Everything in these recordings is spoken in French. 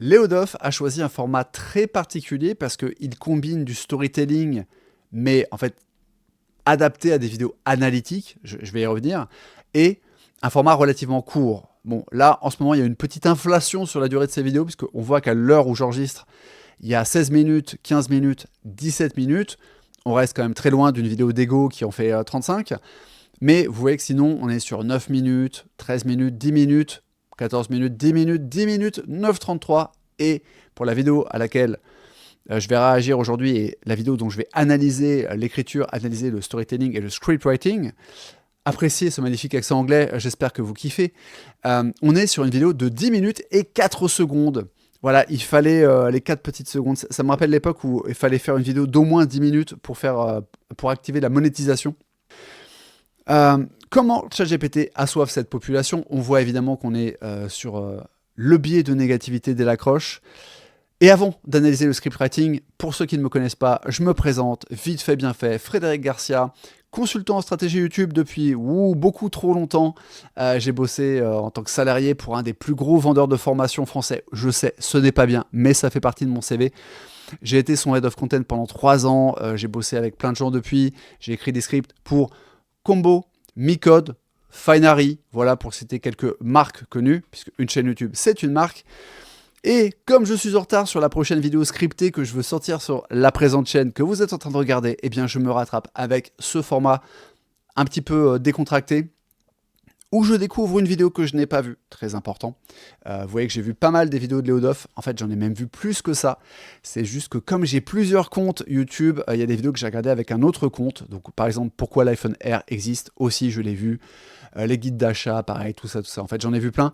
Leo Duff a choisi un format très particulier parce qu'il combine du storytelling, mais en fait adapté à des vidéos analytiques, je vais y revenir, et un format relativement court. Bon, là, en ce moment, il y a une petite inflation sur la durée de ces vidéos, puisqu'on voit qu'à l'heure où j'enregistre, il y a 16 minutes, 15 minutes, 17 minutes. On reste quand même très loin d'une vidéo d'Ego qui en fait 35. Mais vous voyez que sinon, on est sur 9 minutes, 13 minutes, 10 minutes, 14 minutes, 10 minutes, 10 minutes, 9,33. Et pour la vidéo à laquelle je vais réagir aujourd'hui et la vidéo dont je vais analyser l'écriture, analyser le storytelling et le scriptwriting, appréciez ce magnifique accent anglais, j'espère que vous kiffez. On est sur une vidéo de 10 minutes et 4 secondes. Voilà, il fallait les 4 petites secondes. Ça me rappelle l'époque où il fallait faire une vidéo d'au moins 10 minutes pour activer la monétisation. Comment ChatGPT assoive cette population? On voit évidemment qu'on est sur le biais de négativité dès l'accroche. Et avant d'analyser le scriptwriting, pour ceux qui ne me connaissent pas, je me présente, vite fait bien fait, Frédéric Garcia, consultant en stratégie YouTube depuis beaucoup trop longtemps. J'ai bossé en tant que salarié pour un des plus gros vendeurs de formation français. Je sais, ce n'est pas bien, mais ça fait partie de mon CV. J'ai été son head of content pendant 3 ans. J'ai bossé avec plein de gens depuis. J'ai écrit des scripts pour Combo, Micode, Finery. Voilà, pour citer quelques marques connues, puisque une chaîne YouTube, c'est une marque. Et comme je suis en retard sur la prochaine vidéo scriptée que je veux sortir sur la présente chaîne que vous êtes en train de regarder, eh bien je me rattrape avec ce format un petit peu décontracté, où je découvre une vidéo que je n'ai pas vue, très important. Vous voyez que j'ai vu pas mal des vidéos de Leo Duff, en fait j'en ai même vu plus que ça. C'est juste que comme j'ai plusieurs comptes YouTube, il y a des vidéos que j'ai regardées avec un autre compte. Donc par exemple, pourquoi l'iPhone Air existe, aussi je l'ai vu. Les guides d'achat, pareil, tout ça. En fait j'en ai vu plein.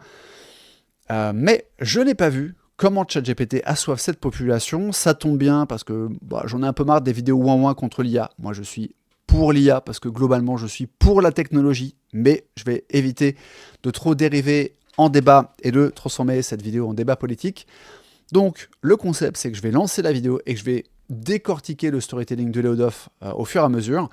Mais je n'ai pas vu comment ChatGPT assoive cette population. Ça tombe bien parce que j'en ai un peu marre des vidéos ouin-ouin contre l'IA. Moi, je suis pour l'IA parce que globalement, je suis pour la technologie. Mais je vais éviter de trop dériver en débat et de transformer cette vidéo en débat politique. Donc, le concept, c'est que je vais lancer la vidéo et que je vais décortiquer le storytelling de Leo Duff au fur et à mesure.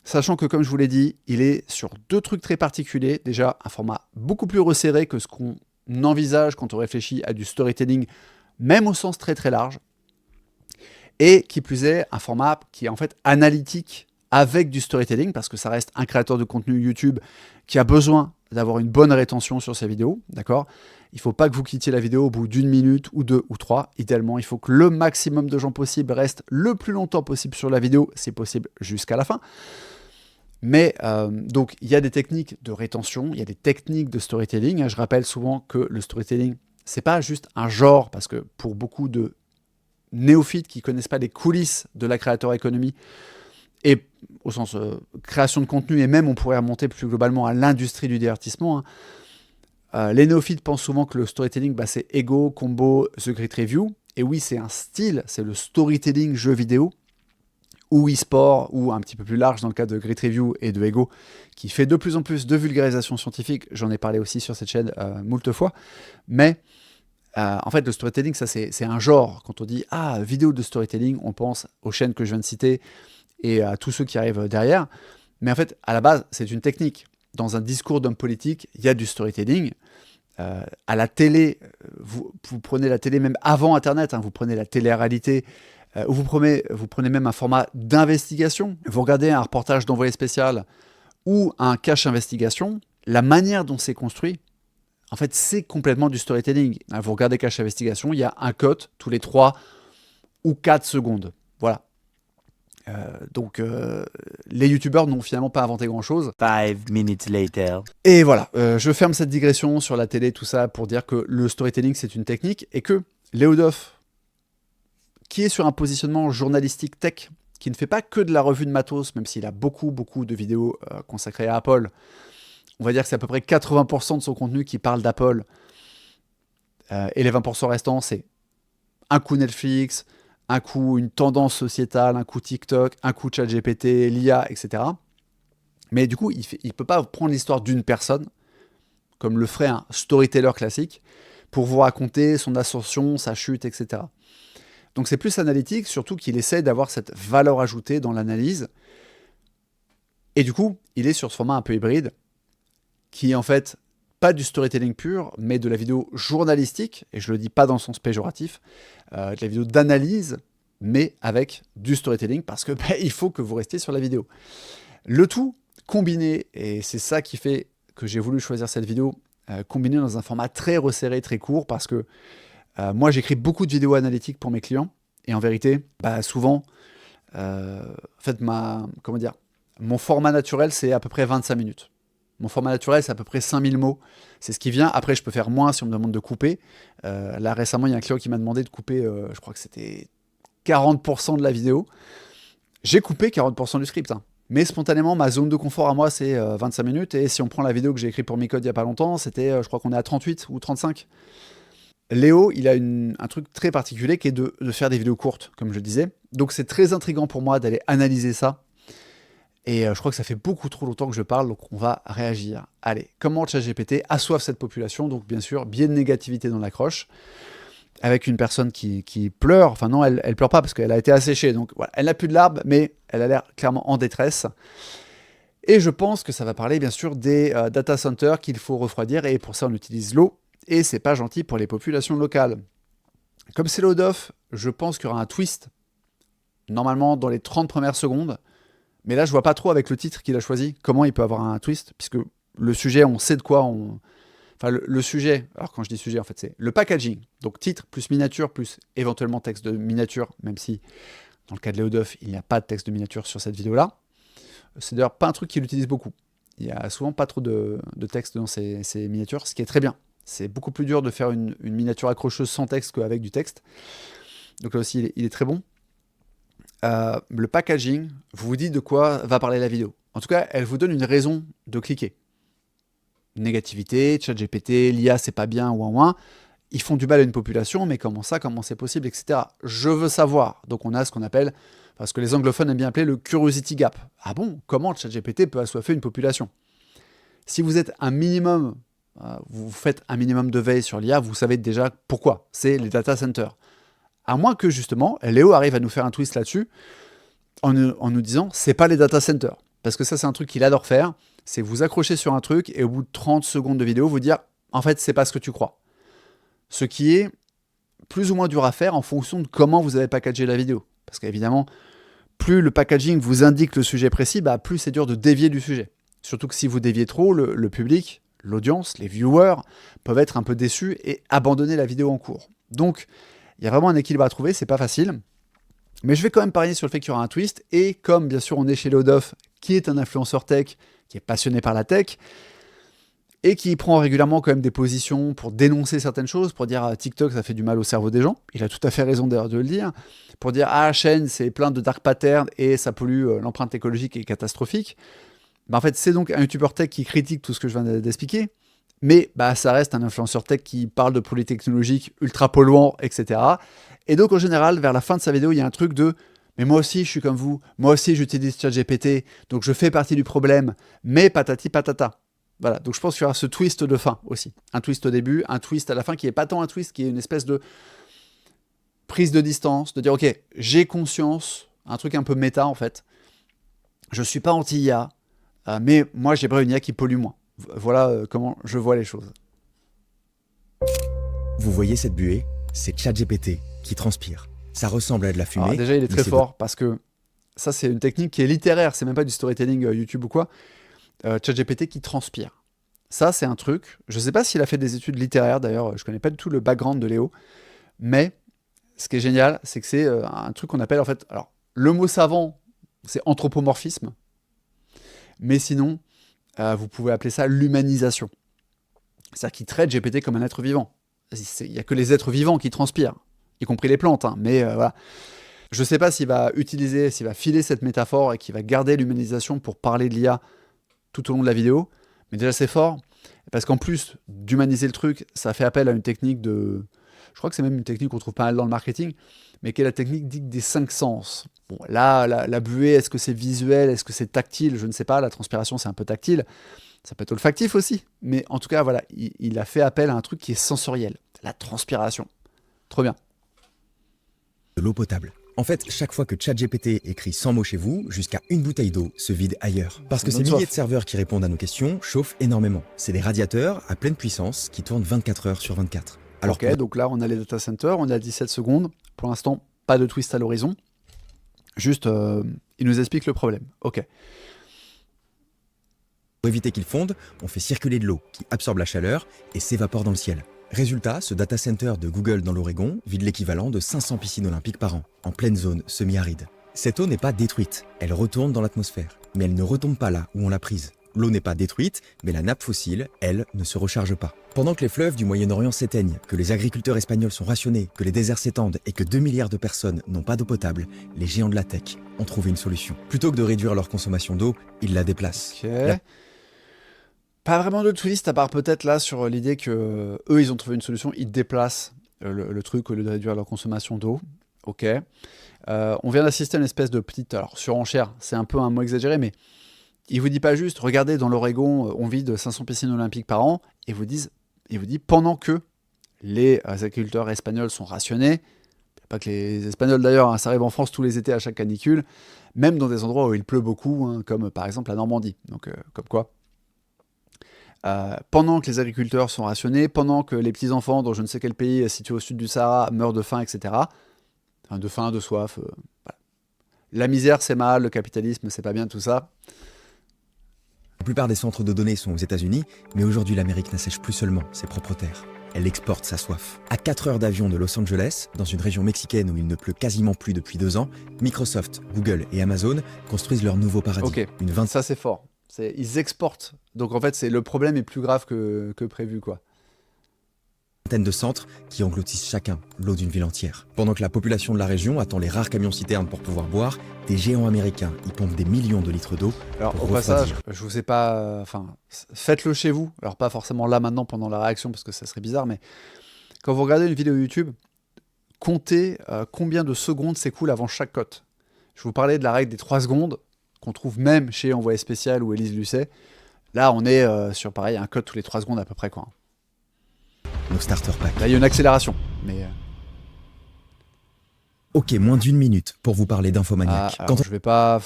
Sachant que, comme je vous l'ai dit, il est sur 2 trucs très particuliers. Déjà, un format beaucoup plus resserré que ce qu'on envisage quand on réfléchit à du storytelling, même au sens très très large. Et qui plus est, un format qui est en fait analytique avec du storytelling, parce que ça reste un créateur de contenu YouTube qui a besoin d'avoir une bonne rétention sur ses vidéos, d'accord? Il ne faut pas que vous quittiez la vidéo au bout d'1 minute ou 2 ou 3. Idéalement, il faut que le maximum de gens possible restent le plus longtemps possible sur la vidéo, si possible jusqu'à la fin. Mais donc, il y a des techniques de rétention, il y a des techniques de storytelling. Je rappelle souvent que le storytelling, c'est pas juste un genre, parce que pour beaucoup de néophytes qui ne connaissent pas les coulisses de la creator economy, et au sens création de contenu, et même on pourrait remonter plus globalement à l'industrie du divertissement, les néophytes pensent souvent que le storytelling, c'est Ego, Combo, The Great Review. Et oui, c'est un style, c'est le storytelling jeu vidéo, ou e-sport, ou un petit peu plus large dans le cas de Great Review et de Ego, qui fait de plus en plus de vulgarisation scientifique. J'en ai parlé aussi sur cette chaîne moult fois. Mais en fait, le storytelling, ça c'est un genre. Quand on dit vidéo de storytelling, on pense aux chaînes que je viens de citer et à tous ceux qui arrivent derrière. Mais en fait, à la base, c'est une technique. Dans un discours d'homme politique, il y a du storytelling. À la télé, vous prenez la télé même avant Internet, vous prenez la télé-réalité, vous prenez même un format d'investigation. Vous regardez un reportage d'envoyé spécial ou un cache investigation, la manière dont c'est construit, en fait, c'est complètement du storytelling. Vous regardez cache investigation, il y a un cut tous les 3 ou 4 secondes. Voilà. Donc, les youtubeurs n'ont finalement pas inventé grand-chose. 5 minutes later. Et voilà, je ferme cette digression sur la télé, tout ça, pour dire que le storytelling, c'est une technique et que Leo Duff, qui est sur un positionnement journalistique tech, qui ne fait pas que de la revue de matos, même s'il a beaucoup de vidéos consacrées à Apple. On va dire que c'est à peu près 80% de son contenu qui parle d'Apple. Et les 20% restants, c'est un coup Netflix, un coup une tendance sociétale, un coup TikTok, un coup ChatGPT, l'IA, etc. Mais du coup, il ne peut pas prendre l'histoire d'une personne, comme le ferait un storyteller classique, pour vous raconter son ascension, sa chute, etc. Donc c'est plus analytique, surtout qu'il essaie d'avoir cette valeur ajoutée dans l'analyse. Et du coup, il est sur ce format un peu hybride, qui en fait pas du storytelling pur, mais de la vidéo journalistique, et je le dis pas dans le sens péjoratif, de la vidéo d'analyse, mais avec du storytelling, parce que il faut que vous restiez sur la vidéo. Le tout combiné, et c'est ça qui fait que j'ai voulu choisir cette vidéo, combiné dans un format très resserré, très court, parce que moi j'écris beaucoup de vidéos analytiques pour mes clients, et en vérité, souvent, en fait, mon format naturel, c'est à peu près 25 minutes. Mon format naturel, c'est à peu près 5000 mots. C'est ce qui vient. Après, je peux faire moins si on me demande de couper. Là, récemment, il y a un client qui m'a demandé de couper, je crois que c'était 40% de la vidéo. J'ai coupé 40% du script. Hein. Mais spontanément, ma zone de confort à moi, c'est 25 minutes. Et si on prend la vidéo que j'ai écrite pour Micode il n'y a pas longtemps, c'était, je crois qu'on est à 38 ou 35. Léo, il a un truc très particulier qui est de faire des vidéos courtes, comme je le disais. Donc, c'est très intriguant pour moi d'aller analyser ça. Et je crois que ça fait beaucoup trop longtemps que je parle, donc on va réagir. Allez, comment ChatGPT assoiffre cette population? Donc bien sûr, biais de négativité dans l'accroche, avec une personne qui pleure. Enfin non, elle pleure pas parce qu'elle a été asséchée. Donc voilà, elle n'a plus de larmes, mais elle a l'air clairement en détresse. Et je pense que ça va parler bien sûr des data centers qu'il faut refroidir. Et pour ça, on utilise l'eau. Et c'est pas gentil pour les populations locales. Comme c'est l'eau d'off, je pense qu'il y aura un twist, normalement dans les 30 premières secondes. Mais là, je vois pas trop avec le titre qu'il a choisi comment il peut avoir un twist, puisque le sujet, on sait de quoi on... Enfin, le sujet, alors quand je dis sujet, en fait, c'est le packaging. Donc titre plus miniature, plus éventuellement texte de miniature, même si dans le cas de Léo Duff, il n'y a pas de texte de miniature sur cette vidéo-là. C'est d'ailleurs pas un truc qu'il utilise beaucoup. Il y a souvent pas trop de texte dans ces miniatures, ce qui est très bien. C'est beaucoup plus dur de faire une miniature accrocheuse sans texte qu'avec du texte. Donc là aussi, il est très bon. Le packaging vous dit de quoi va parler la vidéo. En tout cas, elle vous donne une raison de cliquer. Négativité, ChatGPT, l'IA c'est pas bien, ouin. Ils font du mal à une population, mais comment c'est possible, etc. Je veux savoir. Donc on a ce qu'on appelle, ce que les anglophones aiment bien appeler le curiosity gap. Ah bon, comment ChatGPT peut assoiffer une population? Si vous êtes un minimum, vous faites un minimum de veille sur l'IA, vous savez déjà pourquoi. C'est les data centers. À moins que, justement, Léo arrive à nous faire un twist là-dessus en nous disant « c'est pas les data centers ». Parce que ça, c'est un truc qu'il adore faire. C'est vous accrocher sur un truc et au bout de 30 secondes de vidéo, vous dire « en fait, c'est pas ce que tu crois ». Ce qui est plus ou moins dur à faire en fonction de comment vous avez packagé la vidéo. Parce qu'évidemment, plus le packaging vous indique le sujet précis, plus c'est dur de dévier du sujet. Surtout que si vous déviez trop, le public, l'audience, les viewers peuvent être un peu déçus et abandonner la vidéo en cours. Donc, il y a vraiment un équilibre à trouver, c'est pas facile. Mais je vais quand même parier sur le fait qu'il y aura un twist. Et comme bien sûr on est chez Léo Duff, qui est un influenceur tech, qui est passionné par la tech, et qui prend régulièrement quand même des positions pour dénoncer certaines choses, pour dire TikTok ça fait du mal au cerveau des gens. Il a tout à fait raison d'ailleurs de le dire. Pour dire chaîne c'est plein de dark patterns et ça pollue, l'empreinte écologique est catastrophique. En fait c'est donc un youtubeur tech qui critique tout ce que je viens d'expliquer. Mais ça reste un influenceur tech qui parle de produits technologiques ultra polluants, etc. Et donc, en général, vers la fin de sa vidéo, il y a un truc de « Mais moi aussi, je suis comme vous. Moi aussi, j'utilise ChatGPT. Donc, je fais partie du problème. Mais patati patata. » Voilà. Donc, je pense qu'il y aura ce twist de fin aussi. Un twist au début, un twist à la fin qui n'est pas tant un twist, qui est une espèce de prise de distance, de dire « Ok, j'ai conscience. » Un truc un peu méta, en fait. Je ne suis pas anti-IA, mais moi, j'ai pas une IA qui pollue moins. Voilà comment je vois les choses. Vous voyez cette buée? C'est ChatGPT qui transpire. Ça ressemble à de la fumée. Alors déjà, il est très fort parce que ça, c'est une technique qui est littéraire. C'est même pas du storytelling YouTube ou quoi. ChatGPT qui transpire. Ça, c'est un truc. Je sais pas s'il a fait des études littéraires. D'ailleurs, je connais pas du tout le background de Léo. Mais ce qui est génial, c'est que c'est un truc qu'on appelle en fait... Alors, le mot savant, c'est anthropomorphisme. Mais sinon... vous pouvez appeler ça l'humanisation. C'est-à-dire qu'il traite GPT comme un être vivant. Il n'y a que les êtres vivants qui transpirent, y compris les plantes. Mais voilà. Je ne sais pas s'il va filer cette métaphore et qu'il va garder l'humanisation pour parler de l'IA tout au long de la vidéo. Mais déjà, c'est fort. Parce qu'en plus d'humaniser le truc, ça fait appel à une technique de... Je crois que c'est même une technique qu'on trouve pas mal dans le marketing, mais qui est la technique dite des 5 sens. Bon, là, la buée, est-ce que c'est visuel, est-ce que c'est tactile? Je ne sais pas, la transpiration, c'est un peu tactile. Ça peut être olfactif aussi, mais en tout cas, voilà, il a fait appel à un truc qui est sensoriel, la transpiration. Trop bien. De l'eau potable. En fait, chaque fois que ChatGPT écrit 100 mots chez vous, jusqu'à une bouteille d'eau se vide ailleurs. Parce que Ça ces donne milliers soif. de serveurs qui répondent à nos questions chauffent énormément. C'est des radiateurs à pleine puissance qui tournent 24 heures sur 24. Alors Ok, donc là, on a les data centers, on est à 17 secondes. Pour l'instant, pas de twist à l'horizon. Juste, il nous explique le problème. Ok. pour éviter qu'ils fondent, on fait circuler de l'eau qui absorbe la chaleur et s'évapore dans le ciel. Résultat, ce data center de Google dans l'Oregon vide l'équivalent de 500 piscines olympiques par an, en pleine zone semi-aride. Cette eau n'est pas détruite, elle retourne dans l'atmosphère, mais elle ne retombe pas là où on l'a prise. L'eau n'est pas détruite, mais la nappe fossile, elle, ne se recharge pas. Pendant que les fleuves du Moyen-Orient s'éteignent, que les agriculteurs espagnols sont rationnés, que les déserts s'étendent et que 2 milliards de personnes n'ont pas d'eau potable, les géants de la tech ont trouvé une solution. Plutôt que de réduire leur consommation d'eau, ils la déplacent. Ok. Pas vraiment de twist, à part peut-être là sur l'idée que eux, ils ont trouvé une solution, ils déplacent le truc au lieu de réduire leur consommation d'eau. Ok. On vient d'assister à une espèce de petite, alors surenchère, c'est un peu un mot exagéré, mais il vous dit pas juste, regardez, dans l'Oregon, on vide 500 piscines olympiques par an, et il vous dit pendant que les agriculteurs espagnols sont rationnés, pas que les Espagnols d'ailleurs, hein, ça arrive en France tous les étés à chaque canicule, même dans des endroits où il pleut beaucoup, hein, comme par exemple la Normandie. Donc, comme quoi. Pendant que les agriculteurs sont rationnés, pendant que les petits-enfants dans je ne sais quel pays situé au sud du Sahara meurent de faim, etc. Enfin, de faim, de soif. Voilà. La misère, c'est mal, le capitalisme, c'est pas bien, tout ça. La plupart des centres de données sont aux États-Unis, mais aujourd'hui l'Amérique n'assèche plus seulement ses propres terres. Elle exporte sa soif. À 4 heures d'avion de Los Angeles, dans une région mexicaine où il ne pleut quasiment plus depuis 2 ans, Microsoft, Google et Amazon construisent leur nouveau paradis. Ok, Une ça c'est fort. Ils exportent. Donc en fait, le problème est plus grave que prévu, quoi. vingtaine de centres qui engloutissent chacun l'eau d'une ville entière. Pendant que la population de la région attend les rares camions-citernes pour pouvoir boire, des géants américains y pompent des millions de litres d'eau. Alors pour au passage, refroidir. je vous ai pas... Enfin, faites-le chez vous. Alors pas forcément là maintenant pendant la réaction parce que ça serait bizarre, mais quand vous regardez une vidéo YouTube, comptez combien de secondes s'écoulent avant chaque cote. Je vous parlais de la règle des 3 secondes, qu'on trouve même chez Envoyé Spécial ou Élise Lucet. Là, on est sur pareil, un code tous les 3 secondes à peu près, quoi. Nos starter packs. Là, il y a une accélération. Mais Ok, moins d'1 minute pour vous parler d'Infomaniac. alors, je vais pas...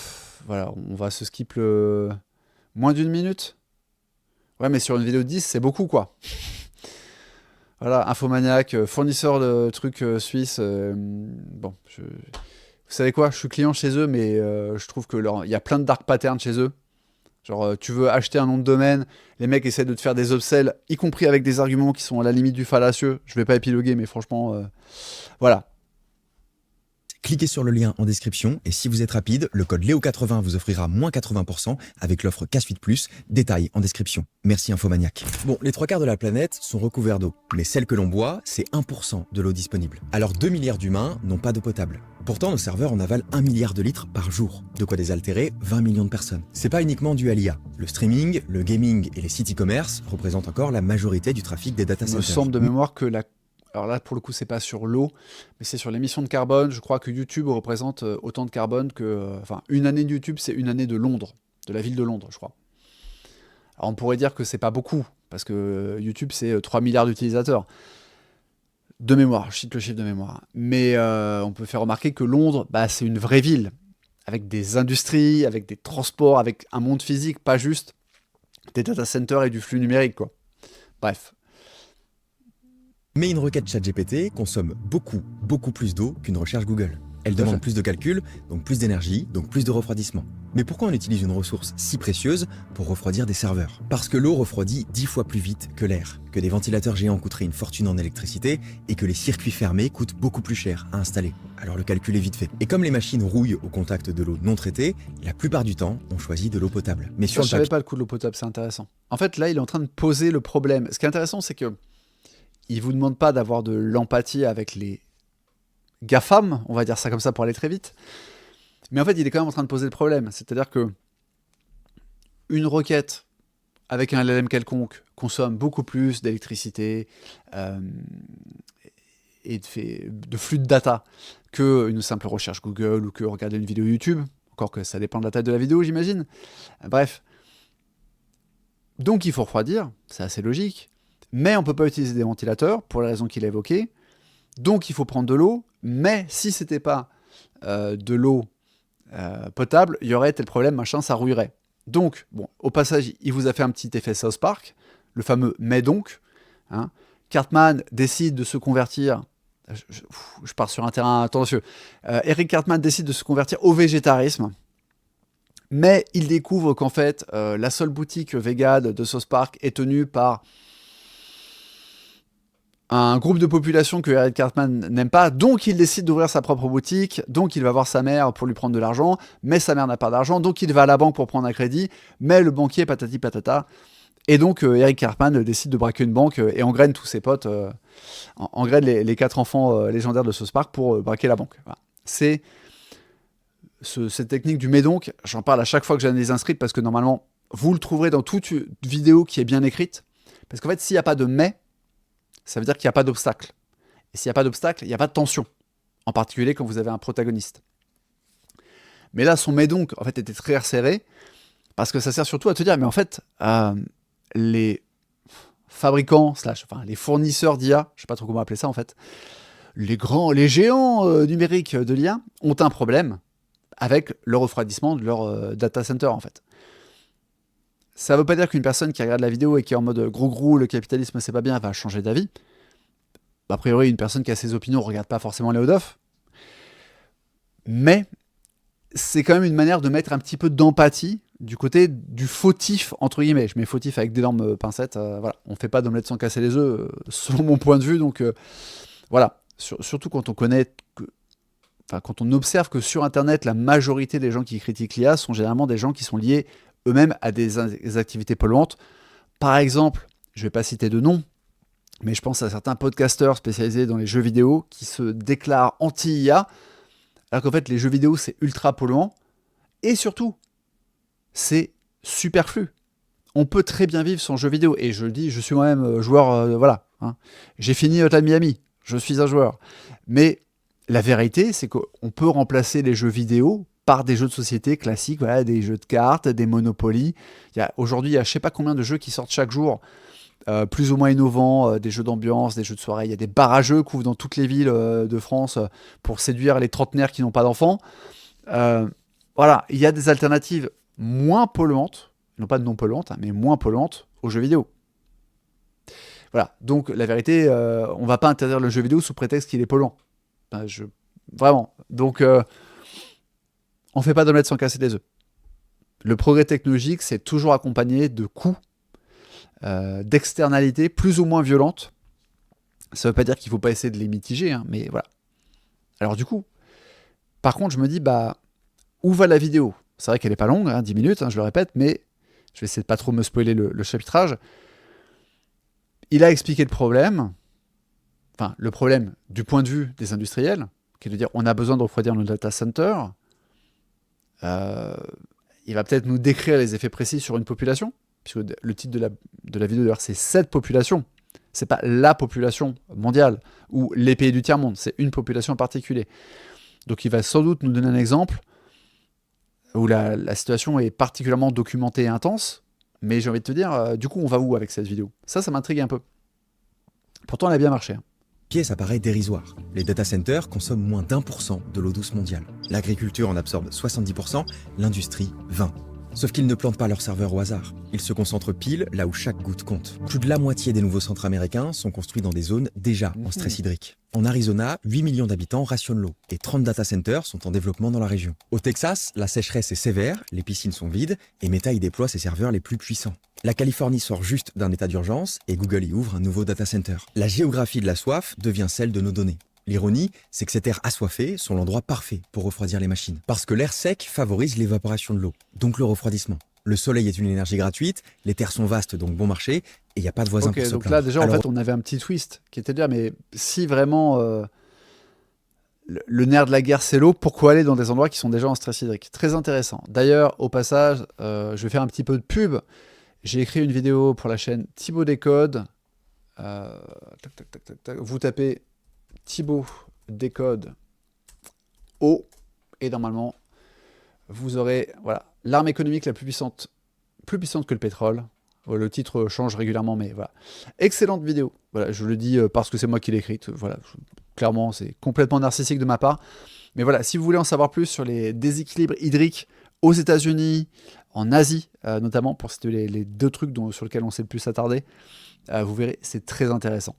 Voilà, on va se skip le... Moins d'1 minute. Ouais, mais sur une vidéo de 10, c'est beaucoup, quoi. Voilà, Infomaniac, fournisseur de trucs suisses. Bon, vous savez quoi, je suis client chez eux, mais je trouve que il y a plein de dark patterns chez eux. Genre, tu veux acheter un nom de domaine, les mecs essaient de te faire des upsells, y compris avec des arguments qui sont à la limite du fallacieux. Je vais pas épiloguer, mais franchement, voilà. Cliquez sur le lien en description et si vous êtes rapide, le code Léo80 vous offrira moins 80% avec l'offre K-Suite Plus. Détail en description. Merci Infomaniac. Bon, les 3 quarts de la planète sont recouverts d'eau, mais celle que l'on boit, c'est 1% de l'eau disponible. Alors 2 milliards d'humains n'ont pas d'eau potable. Pourtant, nos serveurs en avalent 1 milliard de litres par jour. De quoi désaltérer 20 millions de personnes. C'est pas uniquement dû à l'IA. Le streaming, le gaming et les sites e-commerce représentent encore la majorité du trafic des data Il me centers. semble de mémoire que alors là, pour le coup, c'est pas sur l'eau, mais c'est sur l'émission de carbone. Je crois que YouTube représente autant de carbone que... Enfin, une année de YouTube, c'est une année de Londres, de la ville de Londres, je crois. Alors on pourrait dire que c'est pas beaucoup, parce que YouTube, c'est 3 milliards d'utilisateurs. De mémoire, je cite le chiffre de mémoire. Mais on peut faire remarquer que Londres, bah, c'est une vraie ville, avec des industries, avec des transports, avec un monde physique, pas juste des data centers et du flux numérique, quoi. Bref. Mais une requête ChatGPT consomme beaucoup plus d'eau qu'une recherche Google. Elle Tout à fait. demande plus de calcul, donc plus d'énergie, donc plus de refroidissement. Mais pourquoi on utilise une ressource si précieuse pour refroidir des serveurs? Parce que l'eau refroidit 10 fois plus vite que l'air, que des ventilateurs géants coûteraient une fortune en électricité et que les circuits fermés coûtent beaucoup plus cher à installer. Alors le calcul est vite fait. Et comme les machines rouillent au contact de l'eau non traitée, la plupart du temps, on choisit de l'eau potable. Mais sur Je le savais papier, pas le coup de l'eau potable, c'est intéressant. En fait, là, il est en train de poser le problème. Ce qui est intéressant, c'est que il vous demande pas d'avoir de l'empathie avec les GAFAM, on va dire ça comme ça pour aller très vite. Mais en fait, il est quand même en train de poser le problème. C'est-à-dire que une requête avec un LLM quelconque consomme beaucoup plus d'électricité et de flux de data qu'une simple recherche Google ou que regarder une vidéo YouTube. Encore que ça dépend de la taille de la vidéo, j'imagine. Bref. Donc il faut refroidir, c'est assez logique. Mais on ne peut pas utiliser des ventilateurs pour les raisons qu'il a évoquées. Donc il faut prendre de l'eau. Mais si c'était pas de l'eau potable, il y aurait tel problème, machin, ça rouillerait. Donc, bon, au passage, il vous a fait un petit effet South Park, le fameux mais donc. Hein. Cartman décide de se convertir. Je pars sur un terrain tendancieux. Eric Cartman décide de se convertir au végétarisme. Mais il découvre qu'en fait, la seule boutique végane de South Park est tenue par un groupe de population que Eric Cartman n'aime pas, donc il décide d'ouvrir sa propre boutique, donc il va voir sa mère pour lui prendre de l'argent, mais sa mère n'a pas d'argent, donc il va à la banque pour prendre un crédit, mais le banquier patati patata, et donc Eric Cartman décide de braquer une banque et engraine tous ses potes, engraine les 4 enfants légendaires de South Park pour braquer la banque. Voilà. C'est cette technique du mais donc, j'en parle à chaque fois que j'analyse un script, parce que normalement, vous le trouverez dans toute vidéo qui est bien écrite, parce qu'en fait, s'il n'y a pas de mais, ça veut dire qu'il n'y a pas d'obstacle. Et s'il n'y a pas d'obstacle, il n'y a pas de tension. En particulier quand vous avez un protagoniste. Mais là, son mais donc, en fait, était très resserré, parce que ça sert surtout à te dire, mais en fait, les fabricants, les fournisseurs d'IA, je ne sais pas trop comment appeler ça en fait, les géants numériques de l'IA ont un problème avec le refroidissement de leur data center en fait. Ça ne veut pas dire qu'une personne qui regarde la vidéo et qui est en mode gros, le capitalisme c'est pas bien, va changer d'avis. A priori, une personne qui a ses opinions ne regarde pas forcément les Odoff. Mais c'est quand même une manière de mettre un petit peu d'empathie du côté du fautif, entre guillemets. Je mets fautif avec d'énormes pincettes. Voilà. On ne fait pas d'omelette sans casser les œufs, selon mon point de vue. Donc voilà. Surtout quand on connaît... quand on observe que sur Internet, la majorité des gens qui critiquent l'IA sont généralement des gens qui sont liés eux-mêmes à des activités polluantes. Par exemple, je ne vais pas citer de nom, mais je pense à certains podcasteurs spécialisés dans les jeux vidéo qui se déclarent anti-IA, alors qu'en fait, les jeux vidéo, c'est ultra polluant, et surtout, c'est superflu. On peut très bien vivre sans jeu vidéo, et je le dis, je suis moi-même joueur, voilà. Hein. J'ai fini Hotline Miami, je suis un joueur. Mais la vérité, c'est qu'on peut remplacer les jeux vidéo par des jeux de société classiques, voilà, des jeux de cartes, des Monopoly. Aujourd'hui, il y a je ne sais pas combien de jeux qui sortent chaque jour, plus ou moins innovants, des jeux d'ambiance, des jeux de soirée. Il y a des bars à jeux qui ouvrent dans toutes les villes de France pour séduire les trentenaires qui n'ont pas d'enfants. Voilà, il y a des alternatives moins polluantes, non pas non polluantes, hein, mais moins polluantes aux jeux vidéo. Voilà, donc la vérité, on ne va pas interdire le jeu vidéo sous prétexte qu'il est polluant. Vraiment. Donc, on ne fait pas d'omelette sans casser les œufs. Le progrès technologique, c'est toujours accompagné de coûts, d'externalités plus ou moins violentes. Ça ne veut pas dire qu'il ne faut pas essayer de les mitiger, hein, mais voilà. Alors du coup, par contre, je me dis, où va la vidéo? C'est vrai qu'elle n'est pas longue, 10 minutes, je le répète, mais je vais essayer de pas trop me spoiler le chapitrage. Il a expliqué le problème du point de vue des industriels, qui est de dire on a besoin de refroidir nos data centers. Il va peut-être nous décrire les effets précis sur une population, puisque le titre de la vidéo d'ailleurs c'est cette population. C'est pas la population mondiale ou les pays du tiers-monde, c'est une population en particulier. Donc il va sans doute nous donner un exemple où la situation est particulièrement documentée et intense, mais j'ai envie de te dire, du coup on va où avec cette vidéo? Ça m'intrigue un peu. Pourtant elle a bien marché. Hein. Ça paraît dérisoire. Les data centers consomment moins d'1% de l'eau douce mondiale. L'agriculture en absorbe 70%, l'industrie 20%. Sauf qu'ils ne plantent pas leurs serveurs au hasard. Ils se concentrent pile là où chaque goutte compte. Plus de la moitié des nouveaux centres américains sont construits dans des zones déjà en stress hydrique. En Arizona, 8 millions d'habitants rationnent l'eau et 30 data centers sont en développement dans la région. Au Texas, la sécheresse est sévère, les piscines sont vides et Meta y déploie ses serveurs les plus puissants. La Californie sort juste d'un état d'urgence et Google y ouvre un nouveau data center. La géographie de la soif devient celle de nos données. L'ironie, c'est que ces terres assoiffées sont l'endroit parfait pour refroidir les machines. Parce que l'air sec favorise l'évaporation de l'eau, donc le refroidissement. Le soleil est une énergie gratuite, les terres sont vastes, donc bon marché, et il n'y a pas de voisins pour se plaindre. Donc là, déjà, en fait, on avait un petit twist qui était de dire, mais si vraiment le nerf de la guerre, c'est l'eau, pourquoi aller dans des endroits qui sont déjà en stress hydrique? Très intéressant. D'ailleurs, au passage, je vais faire un petit peu de pub. J'ai écrit une vidéo pour la chaîne Thibaut Décode. Vous tapez Thibaut Décode O et normalement vous aurez l'arme économique la plus puissante que le pétrole. Le titre change régulièrement, mais voilà. Excellente vidéo. Voilà, je le dis parce que c'est moi qui l'ai écrite. Voilà, clairement, c'est complètement narcissique de ma part. Mais voilà, si vous voulez en savoir plus sur les déséquilibres hydriques aux États-Unis, en Asie notamment, pour citer les deux trucs sur lesquels on s'est le plus attardé, vous verrez, c'est très intéressant.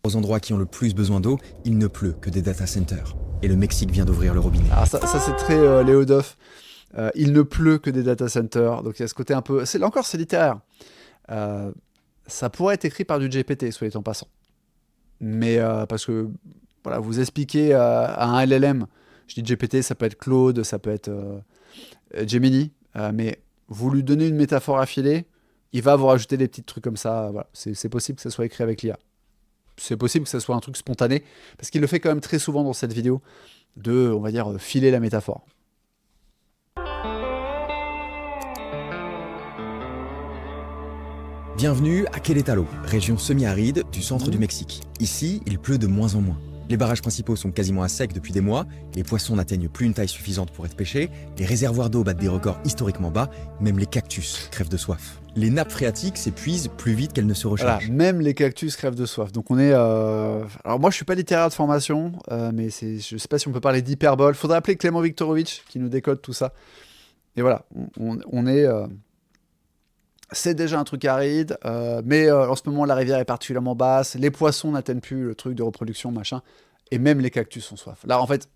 Aux endroits qui ont le plus besoin d'eau, il ne pleut que des data centers. Et le Mexique vient d'ouvrir le robinet. Alors ça c'est très Léo Duff. Il ne pleut que des data centers. Donc il y a ce côté un peu... Encore, c'est littéraire. Ça pourrait être écrit par du GPT, soit en passant. Mais parce que, voilà, vous expliquez à un LLM, je dis GPT, ça peut être Claude, ça peut être Gemini, mais vous lui donnez une métaphore affilée, il va vous rajouter des petits trucs comme ça. Voilà. C'est possible que ça soit écrit avec l'IA. C'est possible que ça soit un truc spontané, parce qu'il le fait quand même très souvent dans cette vidéo, de, on va dire, filer la métaphore. Bienvenue à Querétaro, région semi-aride du centre du Mexique. Ici, il pleut de moins en moins. Les barrages principaux sont quasiment à sec depuis des mois, les poissons n'atteignent plus une taille suffisante pour être pêchés, les réservoirs d'eau battent des records historiquement bas, même les cactus crèvent de soif. Les nappes phréatiques s'épuisent plus vite qu'elles ne se rechargent. Voilà, même les cactus crèvent de soif. Donc on est... Alors moi je suis pas littéraire de formation, mais je sais pas si on peut parler d'hyperbole. Faudrait appeler Clément Viktorovitch qui nous décode tout ça. Et voilà, on est... C'est déjà un truc aride, mais en ce moment la rivière est particulièrement basse, les poissons n'atteignent plus le truc de reproduction, machin, et même les cactus ont soif. Là en fait,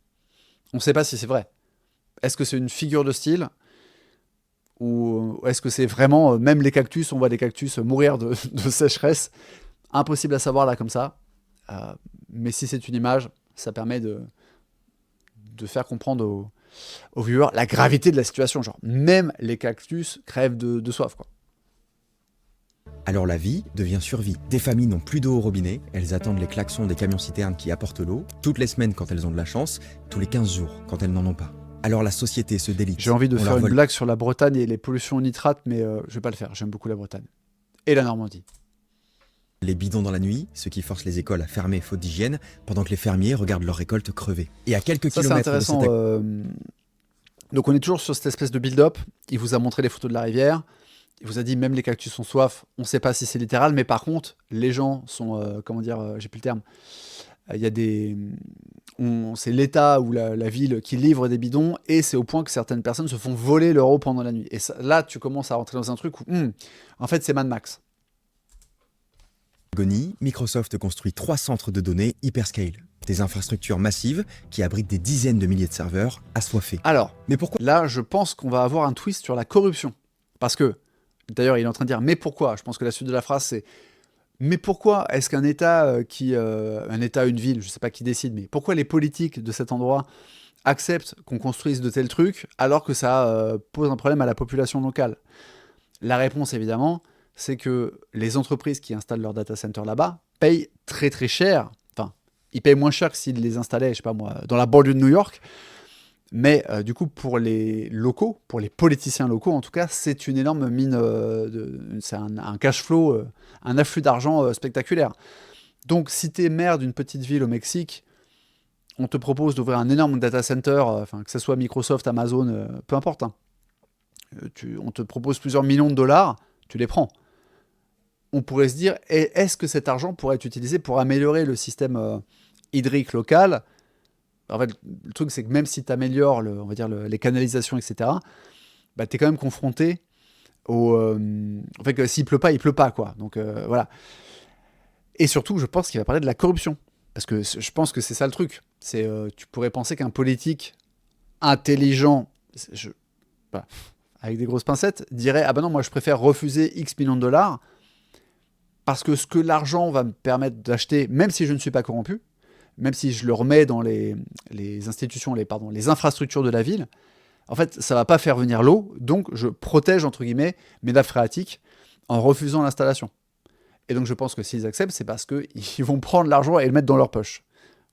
on ne sait pas si c'est vrai. Est-ce que c'est une figure de style, ou est-ce que c'est vraiment, même les cactus, on voit des cactus mourir de sécheresse? Impossible à savoir là comme ça, mais si c'est une image, ça permet de faire comprendre aux viewers la gravité de la situation. Genre, même les cactus crèvent de soif, quoi. Alors la vie devient survie. Des familles n'ont plus d'eau au robinet, elles attendent les klaxons des camions-citernes qui apportent l'eau, toutes les semaines quand elles ont de la chance, tous les 15 jours quand elles n'en ont pas. Alors la société se délite. J'ai envie de faire une blague sur la Bretagne et les pollutions au nitrate, mais je vais pas le faire, j'aime beaucoup la Bretagne. Et la Normandie. Les bidons dans la nuit, ce qui force les écoles à fermer faute d'hygiène, pendant que les fermiers regardent leurs récoltes crever. Et à quelques kilomètres c'est intéressant, donc on est toujours sur cette espèce de build-up, il vous a montré les photos de la rivière, il vous a dit même les cactus ont soif, on ne sait pas si c'est littéral, mais par contre, les gens sont, comment dire, j'ai plus le terme, il y a des... c'est l'État ou la ville qui livre des bidons, et c'est au point que certaines personnes se font voler leur eau pendant la nuit. Et ça, là, tu commences à rentrer dans un truc où, en fait, c'est Mad Max. Microsoft construit 3 centres de données hyperscale. Des infrastructures massives qui abritent des dizaines de milliers de serveurs assoiffés. Alors, mais pourquoi? Là, je pense qu'on va avoir un twist sur la corruption. Parce que, d'ailleurs, il est en train de dire « mais pourquoi ?» Je pense que la suite de la phrase, c'est « mais pourquoi est-ce qu'un État, un État, une ville, je ne sais pas qui décide, mais pourquoi les politiques de cet endroit acceptent qu'on construise de tels trucs alors que ça pose un problème à la population locale ?» La réponse, évidemment, c'est que les entreprises qui installent leurs data centers là-bas payent très très cher. Enfin, ils payent moins cher que s'ils les installaient, je sais pas moi, dans la banlieue de New York. Mais du coup, pour les locaux, pour les politiciens locaux en tout cas, c'est une énorme mine, c'est un cash flow, un afflux d'argent spectaculaire. Donc si tu es maire d'une petite ville au Mexique, on te propose d'ouvrir un énorme data center, que ce soit Microsoft, Amazon, peu importe. Hein. On te propose plusieurs millions de dollars, tu les prends. On pourrait se dire, est-ce que cet argent pourrait être utilisé pour améliorer le système hydrique local ? En fait, le truc, c'est que même si tu améliores on va dire les canalisations, etc., bah, tu es quand même confronté au... en fait, que s'il pleut pas, il pleut pas, quoi. Donc, voilà. Et surtout, je pense qu'il va parler de la corruption. Parce que je pense que c'est ça le truc. Tu pourrais penser qu'un politique intelligent, avec des grosses pincettes, dirait « Ah ben non, moi, je préfère refuser X millions de dollars parce que ce que l'argent va me permettre d'acheter, même si je ne suis pas corrompu, même si je le remets dans les institutions, les infrastructures de la ville, en fait, ça ne va pas faire venir l'eau, donc je protège, entre guillemets, mes nappes phréatiques en refusant l'installation. Et donc je pense que s'ils acceptent, c'est parce qu'ils vont prendre l'argent et le mettre dans leur poche.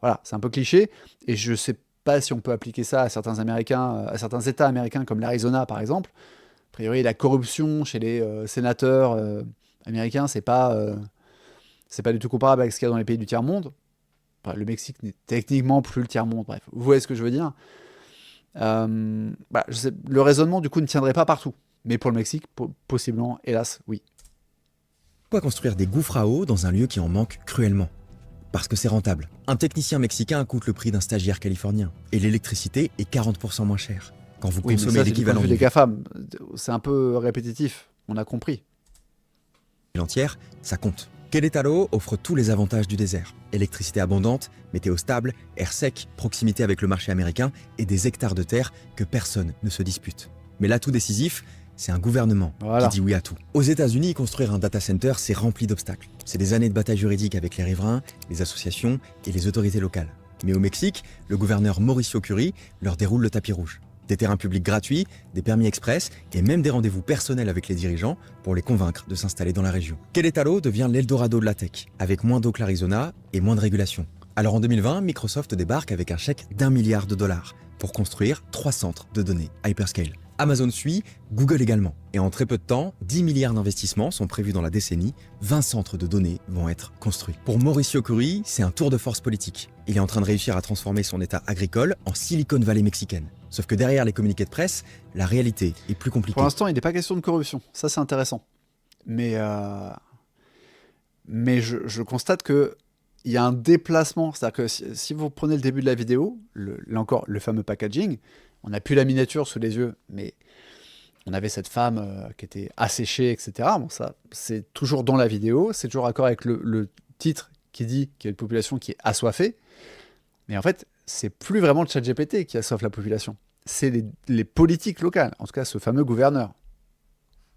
Voilà, c'est un peu cliché, et je ne sais pas si on peut appliquer ça à certains États américains comme l'Arizona, par exemple. A priori, la corruption chez les sénateurs américains, c'est pas du tout comparable avec ce qu'il y a dans les pays du tiers-monde. Enfin, le Mexique n'est techniquement plus le tiers-monde, bref. Vous voyez ce que je veux dire. Le raisonnement, du coup, ne tiendrait pas partout. Mais pour le Mexique, possiblement, hélas, oui. Pourquoi construire des gouffres à eau dans un lieu qui en manque cruellement? Parce que c'est rentable. Un technicien mexicain coûte le prix d'un stagiaire californien. Et l'électricité est 40% moins chère. Quand vous Oui, mais consommez ça, c'est du point de l'équivalent vue d'une des GAFAM. C'est un peu répétitif, on a compris. ville entière, ça compte. Querétaro offre tous les avantages du désert. Électricité abondante, météo stable, air sec, proximité avec le marché américain et des hectares de terre que personne ne se dispute. Mais l'atout décisif, c'est un gouvernement Voilà. qui dit oui à tout. Aux États-Unis, construire un data center, c'est rempli d'obstacles. C'est des années de bataille juridique avec les riverains, les associations et les autorités locales. Mais au Mexique, le gouverneur Mauricio Curi leur déroule le tapis rouge. Des terrains publics gratuits, des permis express et même des rendez-vous personnels avec les dirigeants pour les convaincre de s'installer dans la région. Querétaro devient l'Eldorado de la tech, avec moins d'eau que l'Arizona et moins de régulation. Alors en 2020, Microsoft débarque avec un chèque d'1 milliard de dollars pour construire 3 centres de données hyperscale. Amazon suit, Google également. Et en très peu de temps, 10 milliards d'investissements sont prévus dans la décennie, 20 centres de données vont être construits. Pour Mauricio Curi, c'est un tour de force politique. Il est en train de réussir à transformer son état agricole en Silicon Valley mexicaine. Sauf que derrière les communiqués de presse, la réalité est plus compliquée. Pour l'instant, il n'est pas question de corruption. Ça, c'est intéressant. Mais je constate qu'il y a un déplacement. C'est-à-dire que si vous prenez le début de la vidéo, là encore, le fameux packaging, on n'a plus la miniature sous les yeux, mais on avait cette femme qui était asséchée, etc. Bon, ça, c'est toujours dans la vidéo. C'est toujours accord avec le titre qui dit qu'il y a une population qui est assoiffée. Mais en fait, c'est plus vraiment le ChatGPT qui assoiffe la population. C'est les politiques locales, en tout cas ce fameux gouverneur.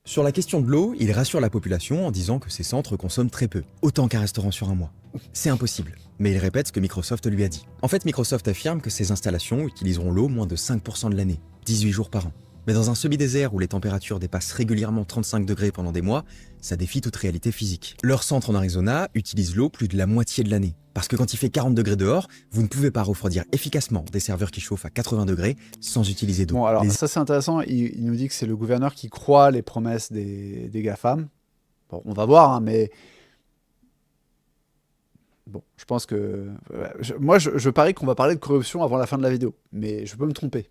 Sur la question de l'eau, il rassure la population en disant que ces centres consomment très peu, autant qu'un restaurant sur un mois. C'est impossible, mais il répète ce que Microsoft lui a dit. En fait, Microsoft affirme que ces installations utiliseront l'eau moins de 5% de l'année, 18 jours par an. Mais dans un semi-désert où les températures dépassent régulièrement 35 degrés pendant des mois, ça défie toute réalité physique. Leur centre en Arizona utilise l'eau plus de la moitié de l'année. Parce que quand il fait 40 degrés dehors, vous ne pouvez pas refroidir efficacement des serveurs qui chauffent à 80 degrés sans utiliser d'eau. Bon, alors ça c'est intéressant, il nous dit que c'est le gouverneur qui croit les promesses des GAFAM. Bon, on va voir, hein, mais... Bon, je pense que... Moi, je parie qu'on va parler de corruption avant la fin de la vidéo, mais je peux me tromper.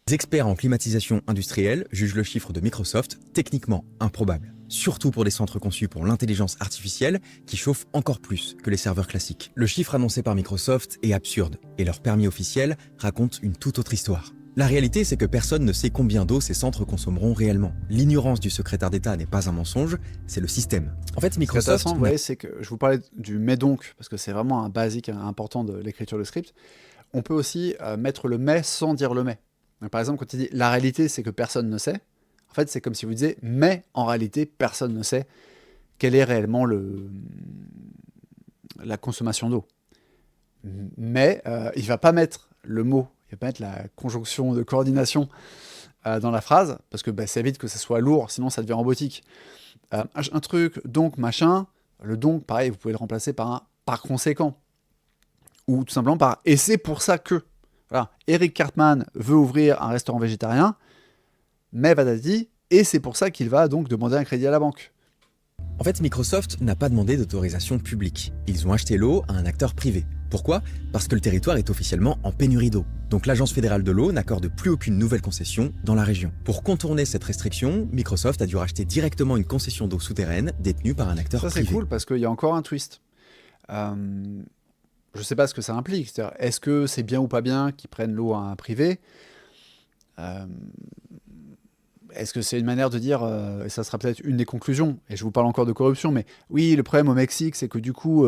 Les experts en climatisation industrielle jugent le chiffre de Microsoft techniquement improbable, surtout pour des centres conçus pour l'intelligence artificielle qui chauffent encore plus que les serveurs classiques. Le chiffre annoncé par Microsoft est absurde et leur permis officiel raconte une toute autre histoire. La réalité, c'est que personne ne sait combien d'eau ces centres consommeront réellement. L'ignorance du secrétaire d'État n'est pas un mensonge, c'est le système. En fait, Microsoft... Vous voyez, c'est que je vous parlais du mais donc, parce que c'est vraiment un basique important de l'écriture de script. On peut aussi mettre le mais sans dire le mais. Donc, par exemple, quand il dit la réalité, c'est que personne ne sait, en fait, c'est comme si vous disiez mais en réalité, personne ne sait quelle est réellement la consommation d'eau. Mais il ne va pas mettre le mot, il ne va pas mettre la conjonction de coordination dans la phrase, parce que ça évite que ça soit lourd, sinon ça devient robotique. Un truc, donc, machin, le donc, pareil, vous pouvez le remplacer par un par conséquent, ou tout simplement par et c'est pour ça que. Voilà. Eric Cartman veut ouvrir un restaurant végétarien, mais Vadadi, et c'est pour ça qu'il va donc demander un crédit à la banque. En fait, Microsoft n'a pas demandé d'autorisation publique. Ils ont acheté l'eau à un acteur privé. Pourquoi ? Parce que le territoire est officiellement en pénurie d'eau. Donc l'Agence fédérale de l'eau n'accorde plus aucune nouvelle concession dans la région. Pour contourner cette restriction, Microsoft a dû racheter directement une concession d'eau souterraine détenue par un acteur privé. Ça c'est cool parce qu'il y a encore un twist. Je ne sais pas ce que ça implique. C'est-à-dire, est-ce que c'est bien ou pas bien qu'ils prennent l'eau à un privé ? Est-ce que c'est une manière de dire, et ça sera peut-être une des conclusions, et je vous parle encore de corruption, mais oui, le problème au Mexique, c'est que du coup,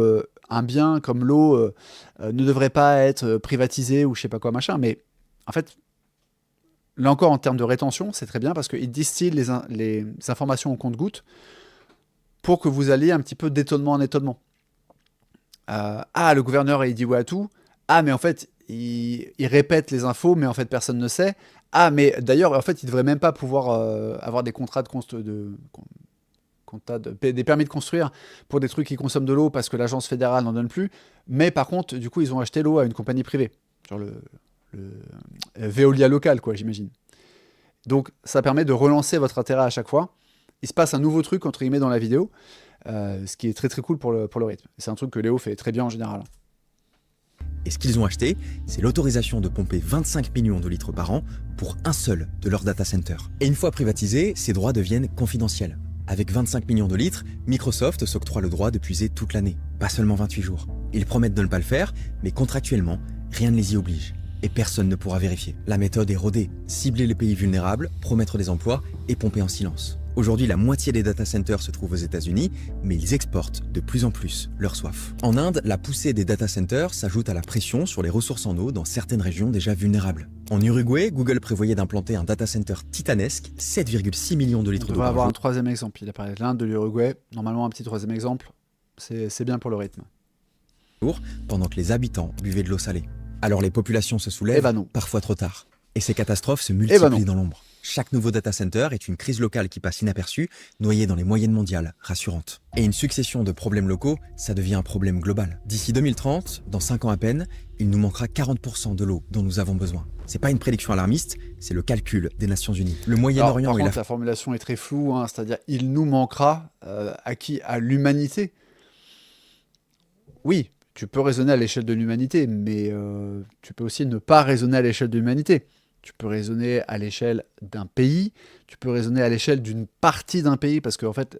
un bien comme l'eau ne devrait pas être privatisé ou je sais pas quoi, machin, mais en fait, là encore, en termes de rétention, c'est très bien parce qu'il distille les informations au compte-gouttes pour que vous alliez un petit peu d'étonnement en étonnement. Le gouverneur, il dit ouais à tout. Mais en fait, il répète les infos, mais en fait, personne ne sait. Mais d'ailleurs, en fait, il ne devrait même pas pouvoir avoir des contrats des permis de construire pour des trucs qui consomment de l'eau parce que l'agence fédérale n'en donne plus. Mais par contre, du coup, ils ont acheté l'eau à une compagnie privée. Genre le Veolia local, quoi, j'imagine. Donc, ça permet de relancer votre intérêt à chaque fois. Il se passe un nouveau truc, entre guillemets, dans la vidéo. Ce qui est très très cool pour le rythme. C'est un truc que Léo fait très bien en général. Et ce qu'ils ont acheté, c'est l'autorisation de pomper 25 millions de litres par an pour un seul de leurs data centers. Et une fois privatisés, ces droits deviennent confidentiels. Avec 25 millions de litres, Microsoft s'octroie le droit de puiser toute l'année, pas seulement 28 jours. Ils promettent de ne pas le faire, mais contractuellement, rien ne les y oblige. Et personne ne pourra vérifier. La méthode est rodée, cibler les pays vulnérables, promettre des emplois et pomper en silence. Aujourd'hui, la moitié des data centers se trouvent aux États-Unis, mais ils exportent de plus en plus leur soif. En Inde, la poussée des data centers s'ajoute à la pression sur les ressources en eau dans certaines régions déjà vulnérables. En Uruguay, Google prévoyait d'implanter un data center titanesque, 7,6 millions de litres On d'eau devrait par avoir jour. un troisième exemple. Il a parlé de l'Inde, de l'Uruguay. Normalement, un petit troisième exemple, c'est bien pour le rythme. Pendant que les habitants buvaient de l'eau salée. Alors les populations se Eh soulèvent, ben non. parfois trop tard. Et ces catastrophes se ben multiplient non. dans l'ombre. Chaque nouveau data center est une crise locale qui passe inaperçue, noyée dans les moyennes mondiales, rassurantes. Et une succession de problèmes locaux, ça devient un problème global. D'ici 2030, dans 5 ans à peine, il nous manquera 40% de l'eau dont nous avons besoin. C'est pas une prédiction alarmiste, c'est le calcul des Nations Unies. Le Alors, Moyen-Orient par et contre, la formulation est très floue, hein, c'est-à-dire il nous manquera à qui? À l'humanité. Oui, tu peux raisonner à l'échelle de l'humanité, mais tu peux aussi ne pas raisonner à l'échelle de l'humanité. Tu peux raisonner à l'échelle d'un pays, tu peux raisonner à l'échelle d'une partie d'un pays, parce qu'en fait,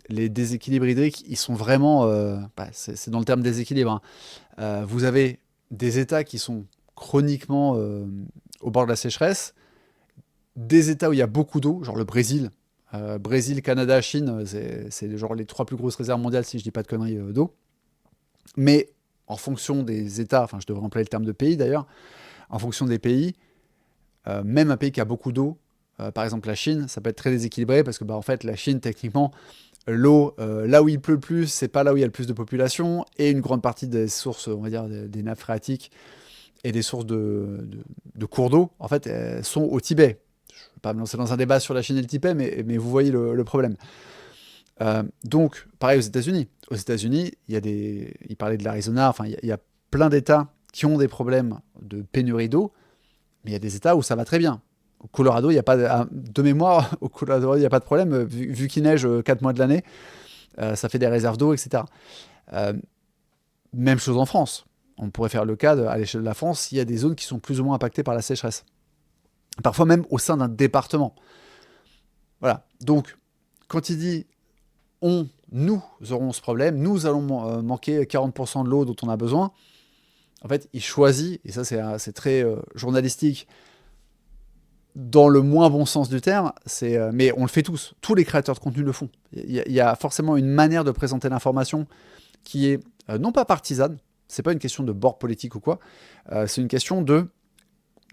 les déséquilibres hydriques, ils sont vraiment... c'est dans le terme déséquilibre. Hein. Vous avez des États qui sont chroniquement au bord de la sécheresse, des États où il y a beaucoup d'eau, genre le Brésil. Brésil, Canada, Chine, c'est genre les 3 plus grosses réserves mondiales, si je dis pas de conneries, d'eau. Mais en fonction des États, enfin je devrais employer le terme de pays d'ailleurs, en fonction des pays, même un pays qui a beaucoup d'eau, par exemple la Chine, ça peut être très déséquilibré parce que en fait la Chine techniquement, l'eau, là où il pleut le plus, c'est pas là où il y a le plus de population, et une grande partie des sources, on va dire, des nappes phréatiques et des sources de cours d'eau, en fait, elles sont au Tibet. Je ne vais pas me lancer dans un débat sur la Chine et le Tibet, mais vous voyez le problème. Donc, pareil aux États-Unis. Aux États-Unis, il parlait de l'Arizona, enfin, il y a plein d'États qui ont des problèmes de pénurie d'eau, mais il y a des États où ça va très bien. Au Colorado, il n'y a pas de mémoire, au Colorado, il n'y a pas de problème, vu qu'il neige 4 mois de l'année, ça fait des réserves d'eau, etc. Même chose en France. On pourrait faire le cas à l'échelle de la France, il y a des zones qui sont plus ou moins impactées par la sécheresse. Parfois même au sein d'un département. Voilà. Donc, quand il dit nous aurons ce problème, nous allons manquer 40% de l'eau dont on a besoin, en fait, il choisit, et ça c'est très journalistique, dans le moins bon sens du terme, mais on le fait tous les créateurs de contenu le font. Il y a forcément une manière de présenter l'information qui est non pas partisane, c'est pas une question de bord politique ou quoi, c'est une question de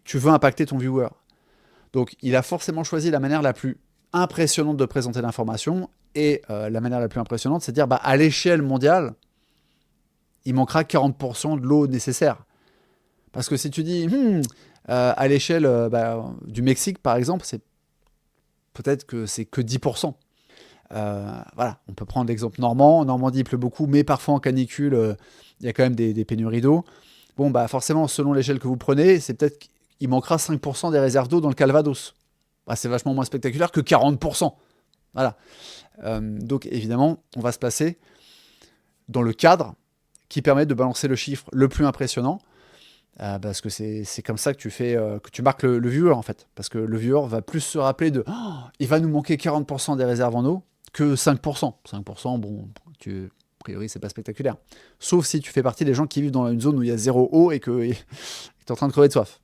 tu veux impacter ton viewer. Donc il a forcément choisi la manière la plus impressionnante de présenter l'information, et la manière la plus impressionnante, c'est de dire à l'échelle mondiale, il manquera 40% de l'eau nécessaire. Parce que si tu dis, à l'échelle du Mexique, par exemple, c'est peut-être que c'est que 10%. Voilà, on peut prendre l'exemple normand. En Normandie, il pleut beaucoup, mais parfois en canicule, il y a quand même des pénuries d'eau. Bon, forcément, selon l'échelle que vous prenez, c'est peut-être qu'il manquera 5% des réserves d'eau dans le Calvados. C'est vachement moins spectaculaire que 40%. Voilà. Donc, évidemment, on va se placer dans le cadre qui permet de balancer le chiffre le plus impressionnant, parce que c'est comme ça que tu marques le viewer, en fait. Parce que le viewer va plus se rappeler il va nous manquer 40% des réserves en eau que 5%. 5%, bon, a priori, c'est pas spectaculaire. Sauf si tu fais partie des gens qui vivent dans une zone où il y a zéro eau et que tu es en train de crever de soif.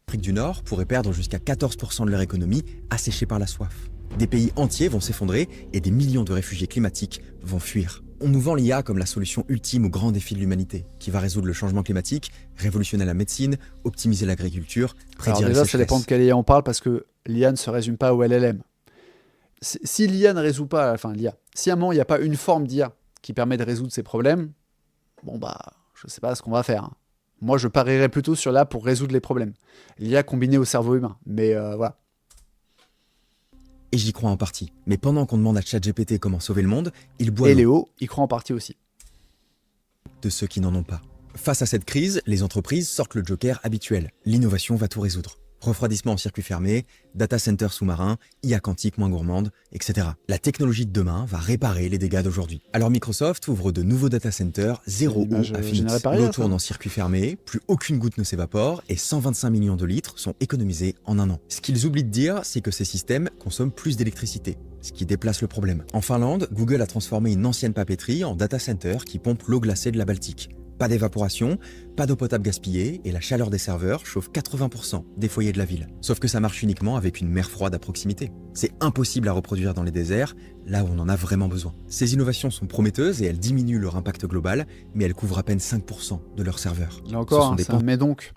L'Afrique du Nord pourrait perdre jusqu'à 14% de leur économie asséchée par la soif. Des pays entiers vont s'effondrer et des millions de réfugiés climatiques vont fuir. On nous vend l'IA comme la solution ultime au grand défi de l'humanité, qui va résoudre le changement climatique, révolutionner la médecine, optimiser l'agriculture, prédire les déjà, sécheresses. Ça dépend de quelle IA on parle, parce que l'IA ne se résume pas au LLM. Si l'IA ne résout pas, si à un moment il n'y a pas une forme d'IA qui permet de résoudre ces problèmes, je ne sais pas ce qu'on va faire. Hein. Moi, je parierais plutôt sur l'IA pour résoudre les problèmes. L'IA combinée au cerveau humain. Mais voilà. Et j'y crois en partie. Mais pendant qu'on demande à ChatGPT comment sauver le monde, il boit Et l'eau Léo, il croit en partie aussi. de ceux qui n'en ont pas. Face à cette crise, les entreprises sortent le joker habituel. L'innovation va tout résoudre. Refroidissement en circuit fermé, data center sous-marin, IA quantique moins gourmande, etc. La technologie de demain va réparer les dégâts d'aujourd'hui. Alors Microsoft ouvre de nouveaux data centers, zéro eau à Phoenix. L'eau tourne en circuit fermé, plus aucune goutte ne s'évapore et 125 millions de litres sont économisés en un an. Ce qu'ils oublient de dire, c'est que ces systèmes consomment plus d'électricité, ce qui déplace le problème. En Finlande, Google a transformé une ancienne papeterie en data center qui pompe l'eau glacée de la Baltique. Pas d'évaporation, pas d'eau potable gaspillée et la chaleur des serveurs chauffe 80% des foyers de la ville. Sauf que ça marche uniquement avec une mer froide à proximité. C'est impossible à reproduire dans les déserts, là où on en a vraiment besoin. Ces innovations sont prometteuses et elles diminuent leur impact global, mais elles couvrent à peine 5% de leurs serveurs. Là encore, mais donc,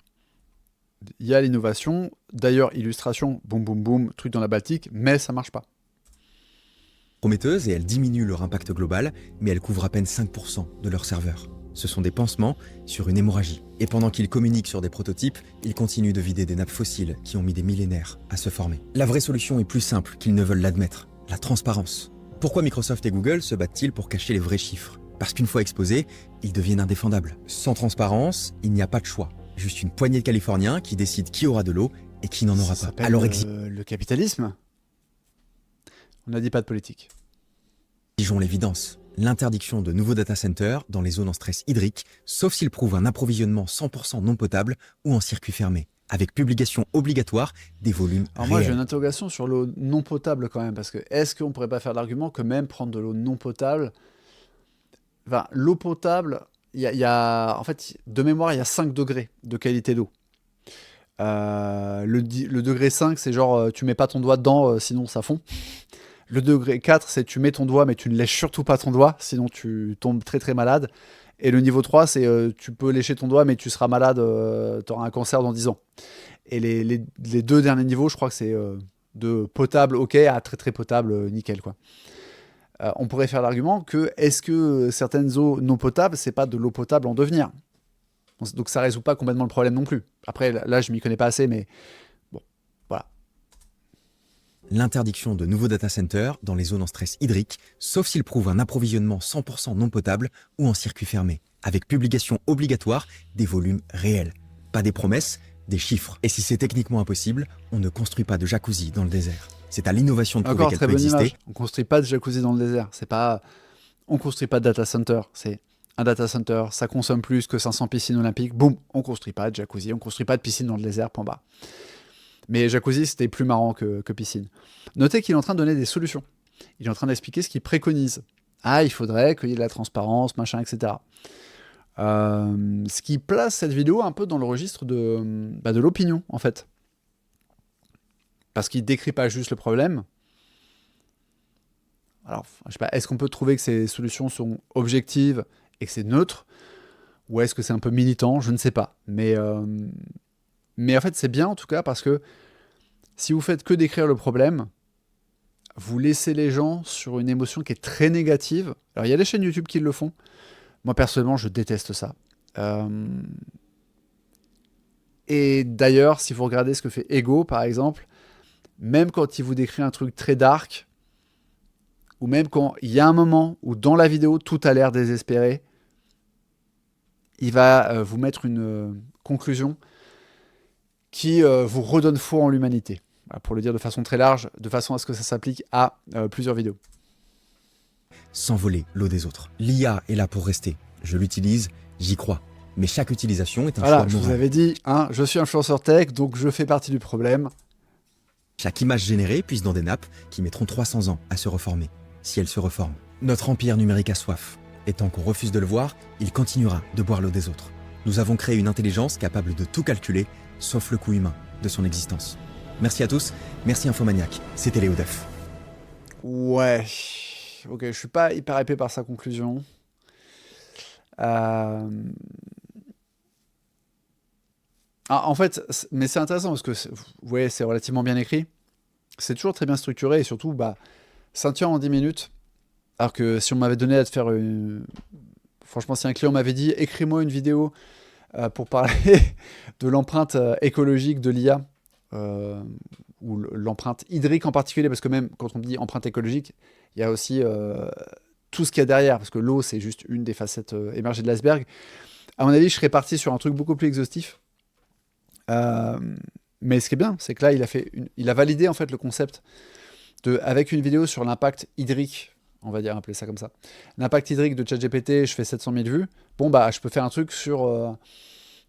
il y a l'innovation. D'ailleurs, illustration, boum boum boum, truc dans la Baltique, mais ça marche pas. Prometteuses et elles diminuent leur impact global, mais elles couvrent à peine 5% de leurs serveurs. Ce sont des pansements sur une hémorragie. Et pendant qu'ils communiquent sur des prototypes, ils continuent de vider des nappes fossiles qui ont mis des millénaires à se former. La vraie solution est plus simple qu'ils ne veulent l'admettre, la transparence. Pourquoi Microsoft et Google se battent-ils pour cacher les vrais chiffres? Parce qu'une fois exposés, ils deviennent indéfendables. Sans transparence, il n'y a pas de choix. Juste une poignée de Californiens qui décident qui aura de l'eau et qui n'en aura pas. Alors le capitalisme. On n'a dit pas de politique. Exigeons l'évidence. L'interdiction de nouveaux data centers dans les zones en stress hydrique, sauf s'ils prouvent un approvisionnement 100% non potable ou en circuit fermé, avec publication obligatoire des volumes réels. Moi j'ai une interrogation sur l'eau non potable quand même, parce que est-ce qu'on pourrait pas faire l'argument que même prendre de l'eau non potable, enfin, l'eau potable, en fait, de mémoire, il y a 5 degrés de qualité d'eau. Le degré 5, c'est genre tu mets pas ton doigt dedans, sinon ça fond. Le degré 4, c'est tu mets ton doigt, mais tu ne lèches surtout pas ton doigt, sinon tu tombes très très malade. Et le niveau 3, c'est tu peux lécher ton doigt, mais tu seras malade, tu auras un cancer dans 10 ans. Et les deux derniers niveaux, je crois que c'est de potable, ok, à très très potable, nickel, quoi. On pourrait faire l'argument que est-ce que certaines eaux non potables, c'est pas de l'eau potable en devenir? Donc ça résout pas complètement le problème non plus. Après, là, je m'y connais pas assez, mais bon, voilà. L'interdiction de nouveaux data centers dans les zones en stress hydrique, sauf s'ils prouvent un approvisionnement 100% non potable ou en circuit fermé, avec publication obligatoire des volumes réels. Pas des promesses, des chiffres. Et si c'est techniquement impossible, on ne construit pas de jacuzzi dans le désert. C'est à l'innovation de prouver qu'elle peut exister. On construit pas de jacuzzi dans le désert. C'est pas, on construit pas de data center. C'est un data center, ça consomme plus que 500 piscines olympiques. Boum, on construit pas de jacuzzi, on construit pas de piscine dans le désert. Point barre. Mais jacuzzi, c'était plus marrant que piscine. Notez qu'il est en train de donner des solutions. Il est en train d'expliquer ce qu'il préconise. Ah, il faudrait qu'il y ait de la transparence, machin, etc. Ce qui place cette vidéo un peu dans le registre de l'opinion, en fait. Parce qu'il ne décrit pas juste le problème. Alors, je sais pas, est-ce qu'on peut trouver que ces solutions sont objectives et que c'est neutre? Ou est-ce que c'est un peu militant? Je ne sais pas. Mais en fait, c'est bien en tout cas parce que si vous faites que décrire le problème, vous laissez les gens sur une émotion qui est très négative. Alors, il y a des chaînes YouTube qui le font. Moi, personnellement, je déteste ça. Et d'ailleurs, si vous regardez ce que fait Ego, par exemple, même quand il vous décrit un truc très dark, ou même quand il y a un moment où dans la vidéo, tout a l'air désespéré, il va vous mettre une conclusion qui vous redonne foi en l'humanité. Pour le dire de façon très large, de façon à ce que ça s'applique à plusieurs vidéos. S'envoler l'eau des autres. L'IA est là pour rester. Je l'utilise, j'y crois. Mais chaque utilisation est un choix moral. Je vous avais dit, hein, je suis influenceur tech, donc je fais partie du problème. Chaque image générée puise dans des nappes qui mettront 300 ans à se reformer, si elles se reforment. Notre empire numérique a soif. Et tant qu'on refuse de le voir, il continuera de boire l'eau des autres. Nous avons créé une intelligence capable de tout calculer, sauf le coût humain de son existence. Merci à tous, merci Infomaniac, c'était Léo Duff. Ouais, ok, je suis pas hyper hypé par sa conclusion. En fait, mais c'est intéressant parce que vous voyez, c'est relativement bien écrit. C'est toujours très bien structuré et surtout, ça tient en 10 minutes. Alors que si on m'avait donné à te faire une... Franchement, si un client m'avait dit écris-moi une vidéo pour parler de l'empreinte écologique de l'IA, ou l'empreinte hydrique en particulier, parce que même quand on dit empreinte écologique, il y a aussi tout ce qu'il y a derrière, parce que l'eau, c'est juste une des facettes émergées de l'iceberg. À mon avis, je serais parti sur un truc beaucoup plus exhaustif. Mais Mais ce qui est bien, c'est que là, il a validé en fait le concept avec une vidéo sur l'impact hydrique, on va dire, appeler ça comme ça. L'impact hydrique de ChatGPT, je fais 700 000 vues. Bon, bah, je peux faire un truc sur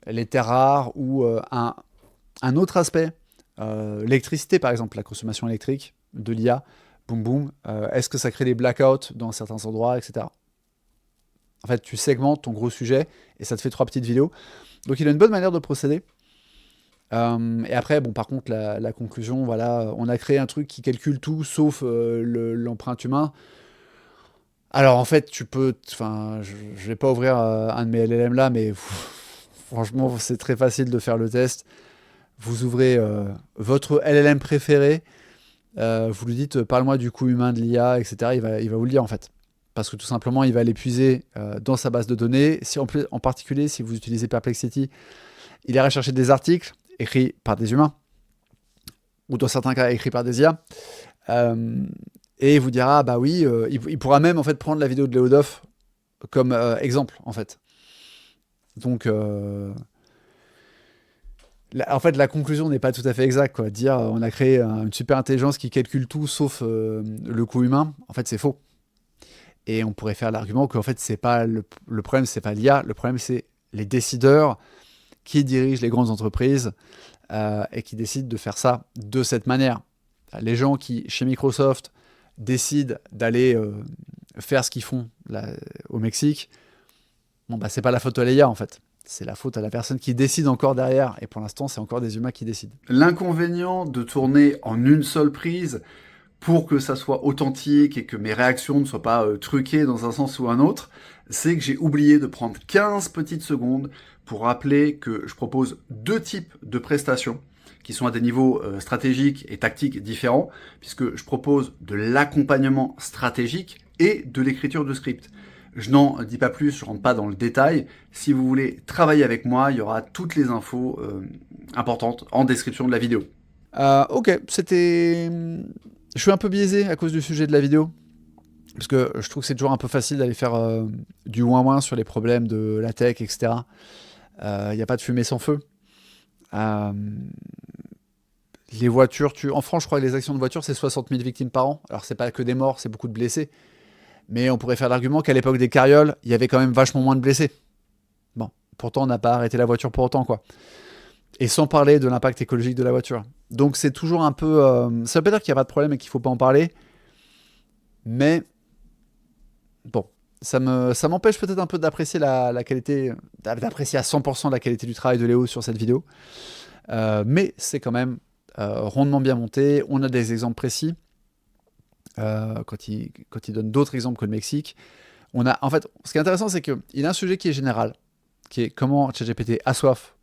les terres rares ou un autre aspect. L'électricité, par exemple, la consommation électrique de l'IA. Boum, boum. Est-ce que ça crée des blackouts dans certains endroits, etc. En fait, tu segmentes ton gros sujet et ça te fait 3 petites vidéos. Donc, il a une bonne manière de procéder. Et après, bon, par contre, la conclusion, voilà, on a créé un truc qui calcule tout sauf l'empreinte humaine. Alors, en fait, enfin, je vais pas ouvrir un de mes LLM là, mais franchement, c'est très facile de faire le test. Vous ouvrez votre LLM préféré, vous lui dites parle-moi du coût humain de l'IA, etc. Il va vous le dire en fait. Parce que tout simplement, il va l'épuiser dans sa base de données. Si en particulier, si vous utilisez Perplexity, il ira chercher des articles écrits par des humains, ou dans certains cas écrits par des IA, et il vous dira, bah oui, il pourra même en fait prendre la vidéo de Léodoff comme exemple en fait. Donc, en fait, la conclusion n'est pas tout à fait exacte, quoi. Dire on a créé une super intelligence qui calcule tout sauf le coût humain, en fait, c'est faux. Et on pourrait faire l'argument qu'en fait, c'est pas le problème, c'est pas l'IA, le problème, c'est les décideurs qui dirigent les grandes entreprises et qui décident de faire ça de cette manière. Les gens qui, chez Microsoft, décident d'aller faire ce qu'ils font là, au Mexique, bon, bah, c'est pas la faute à l'IA, en fait. C'est la faute à la personne qui décide encore derrière. Et pour l'instant, c'est encore des humains qui décident. L'inconvénient de tourner en une seule prise pour que ça soit authentique et que mes réactions ne soient pas truquées dans un sens ou un autre, c'est que j'ai oublié de prendre 15 petites secondes pour rappeler que je propose 2 types de prestations qui sont à des niveaux stratégiques et tactiques différents, puisque je propose de l'accompagnement stratégique et de l'écriture de script. Je n'en dis pas plus, je rentre pas dans le détail. Si vous voulez travailler avec moi, il y aura toutes les infos importantes en description de la vidéo. Ok, c'était... Je suis un peu biaisé à cause du sujet de la vidéo, parce que je trouve que c'est toujours un peu facile d'aller faire du ouin-ouin sur les problèmes de la tech, etc. Il n'y a pas de fumée sans feu. Les voitures, en France, je crois que les accidents de voiture, c'est 60 000 victimes par an. Alors, c'est pas que des morts, c'est beaucoup de blessés. Mais on pourrait faire l'argument qu'à l'époque des carrioles, il y avait quand même vachement moins de blessés. Bon, pourtant, on n'a pas arrêté la voiture pour autant, quoi. Et sans parler de l'impact écologique de la voiture. Donc, c'est toujours un peu... ça veut pas dire qu'il n'y a pas de problème et qu'il ne faut pas en parler. Mais, bon, ça m'empêche peut-être un peu d'apprécier la qualité... d'apprécier à 100% la qualité du travail de Léo sur cette vidéo. Mais c'est quand même rondement bien monté. On a des exemples précis. Quand il donne d'autres exemples que le Mexique, en fait, ce qui est intéressant, c'est qu'il a un sujet qui est général, qui est comment ChatGPT a soif.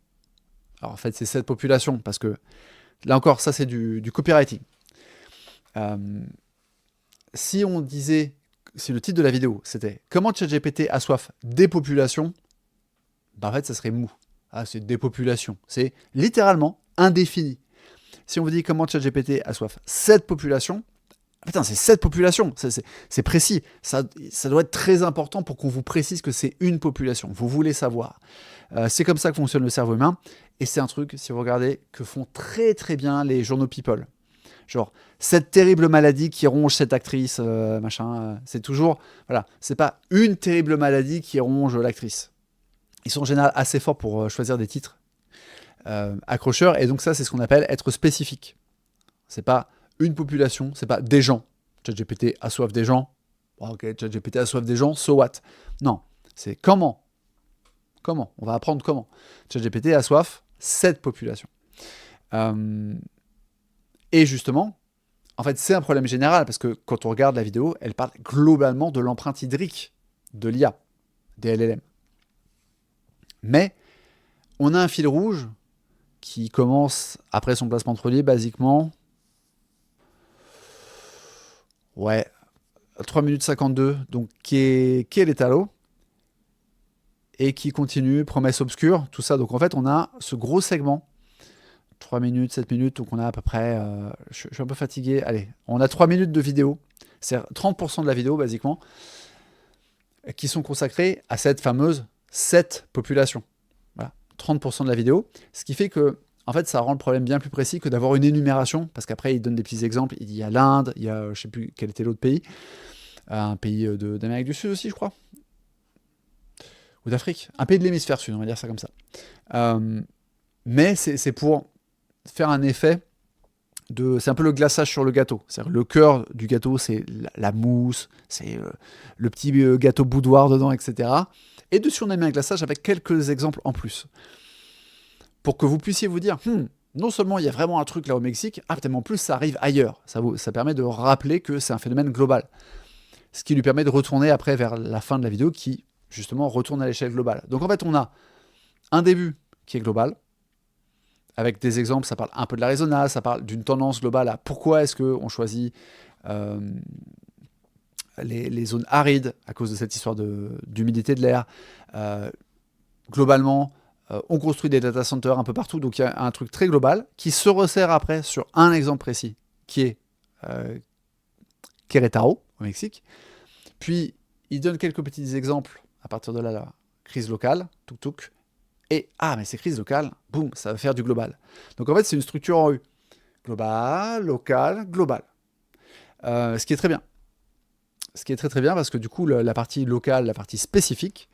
Alors en fait, c'est cette population, parce que là encore, ça c'est du copywriting. Si le titre de la vidéo c'était comment ChatGPT a soif des populations, bah en fait, ça serait mou. Ah, c'est des populations. C'est littéralement indéfini. Si on vous dit comment ChatGPT a soif cette population, putain, c'est cette population, c'est précis. Ça doit être très important pour qu'on vous précise que c'est une population. Vous voulez savoir. C'est comme ça que fonctionne le cerveau humain. Et c'est un truc, si vous regardez, que font très très bien les journaux People. Genre, cette terrible maladie qui ronge cette actrice, machin. C'est toujours, voilà, c'est pas une terrible maladie qui ronge l'actrice. Ils sont en général assez forts pour choisir des titres accrocheurs. Et donc ça, c'est ce qu'on appelle être spécifique. C'est pas une population, c'est pas des gens. ChatGPT a soif des gens. Bon, ok, ChatGPT a soif des gens, so what? Non, c'est comment. Comment? On va apprendre comment. ChatGPT a soif cette population. Et justement, en fait, c'est un problème général parce que quand on regarde la vidéo, elle parle globalement de l'empreinte hydrique de l'IA, des LLM. Mais on a un fil rouge qui commence après son placement de produit, basiquement. Ouais, 3 minutes 52, donc qui est l'étalo, et qui continue, promesse obscure, tout ça. Donc en fait, on a ce gros segment, 3 minutes, 7 minutes, donc on a à peu près, je suis un peu fatigué, allez, on a 3 minutes de vidéo, c'est 30% de la vidéo, basiquement, qui sont consacrés à cette fameuse population. Voilà, 30% de la vidéo, ce qui fait que, en fait, ça rend le problème bien plus précis que d'avoir une énumération, parce qu'après, il donne des petits exemples. Il y a l'Inde, il y a, je sais plus quel était l'autre pays, un pays d'Amérique du Sud aussi, je crois, ou d'Afrique, un pays de l'hémisphère sud, on va dire ça comme ça. Mais c'est pour faire un effet c'est un peu le glaçage sur le gâteau. C'est-à-dire le cœur du gâteau, c'est la mousse, c'est le petit gâteau boudoir dedans, etc. Et dessus, on a mis un glaçage avec quelques exemples en plus. Pour que vous puissiez vous dire, non seulement il y a vraiment un truc là au Mexique, tellement plus ça arrive ailleurs. Ça permet de rappeler que c'est un phénomène global. Ce qui lui permet de retourner après vers la fin de la vidéo qui, justement, retourne à l'échelle globale. Donc en fait, on a un début qui est global, avec des exemples, ça parle un peu de l'Arizona, ça parle d'une tendance globale à pourquoi est-ce qu'on choisit les zones arides à cause de cette histoire d'humidité de l'air. Globalement, on construit des data centers un peu partout, donc il y a un truc très global qui se resserre après sur un exemple précis, qui est Querétaro, au Mexique. Puis, il donne quelques petits exemples à partir de là, la crise locale, tuk-tuk, et mais ces crises locales, boum, ça va faire du global. Donc en fait, c'est une structure en U. Global, local, global. Ce qui est très bien. Ce qui est très très bien parce que du coup, la partie locale, la partie spécifique,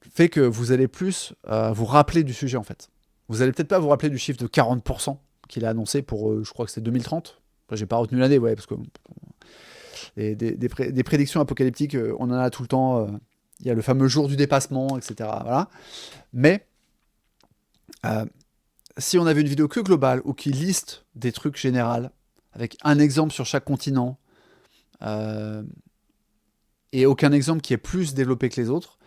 fait que vous allez plus vous rappeler du sujet en fait. Vous allez peut-être pas vous rappeler du chiffre de 40% qu'il a annoncé pour, je crois que c'était 2030. Enfin, j'ai pas retenu l'année, ouais, parce que des prédictions apocalyptiques, on en a tout le temps. Il y a le fameux jour du dépassement, etc. Voilà. Mais si on avait une vidéo que globale ou qui liste des trucs généraux, avec un exemple sur chaque continent, et aucun exemple qui est plus développé que les autres,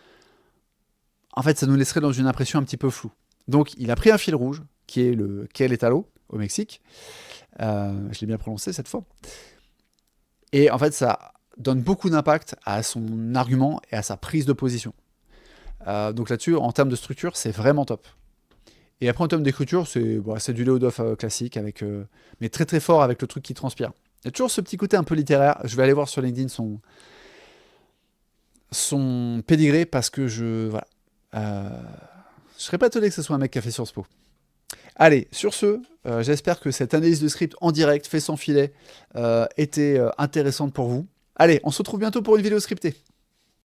en fait, ça nous laisserait dans une impression un petit peu floue. Donc, il a pris un fil rouge, qui est le Querétaro, au Mexique. Je l'ai bien prononcé cette fois. Et en fait, ça donne beaucoup d'impact à son argument et à sa prise de position. Donc là-dessus, en termes de structure, c'est vraiment top. Et après, en termes d'écriture, c'est du Léodoff classique, mais très très fort avec le truc qui transpire. Il y a toujours ce petit côté un peu littéraire. Je vais aller voir sur LinkedIn son pédigré parce que je serais pas étonné que ce soit un mec qui a fait Sciences Po. Allez, sur ce, j'espère que cette analyse de script en direct, fait sans filet, était intéressante pour vous. Allez, on se retrouve bientôt pour une vidéo scriptée.